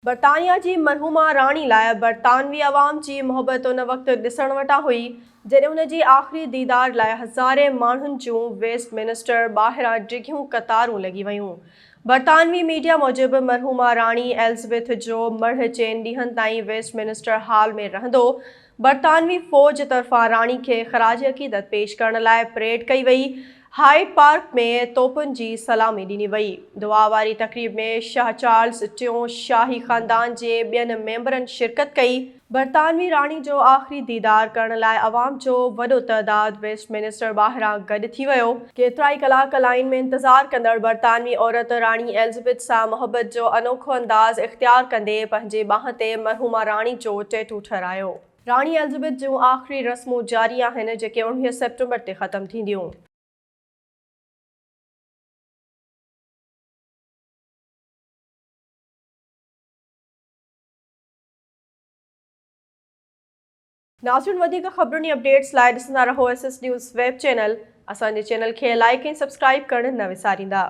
बरतानिया जी मरहूमा राणी लाइ बरतानवी अवाम की मोहब्बत उन वक्त ॾिसण वटा हुई जॾहिं उन जी आख़िरी दीदार लाइ हज़ारे माण्हुनि जूं वेस्टमिनिस्टर ॿाहिरां डिघियूं कतारूं लॻी वयूं। बरतानवी मीडिया मूजिबि मरहूमा राणी एलिज़ाबेथ जो मढ़ चइनि ॾींहनि ताईं वेस्टमिनिस्टर हॉल में रहंदो। बरतानवी फ़ौज तरफ़ां राणी खे ख़राज अक़ीदत पेश करण लाइ परेड कई वई। हाइड पार्क में तोपुनि जी सलामी ॾिनी वई। दुआ वारी तक़रीब में शाह चार्ल्स टियों शाही ख़ानदान जे ॿियनि मेंबरनि शिरकत कई। बरतानवी राणी जो आख़िरी दीदार करण लाइ अवाम जो वॾो तइदाद वेस्टमिनिस्टर ॿाहिरां गॾु थी वियो। केतिरा ई कलाक लाइन में इंतज़ार कंदड़ बरतानवी औरत राणी एलिज़ाबेथ सां मोहब्बत जो अनोखो अंदाज़ इख़्तियार कंदे पंहिंजे ॿांह ते मरहूमा राणी जो टैटू ठाहिरायो। राणी एलिज़ाबेथ जूं आख़िरी रस्मूं जारी आहिनि जेके 19 सेप्टेम्बर ते ख़त्म थींदियूं। नाज़रीन, वधीक ख़बरुनि ऐं अपडेट्स लाइ ॾिसंदा रहो SS न्यूज़ वेब चैनल। असांजे चैनल खे लाइक ऐं सब्सक्राइब करणु न विसारींदा।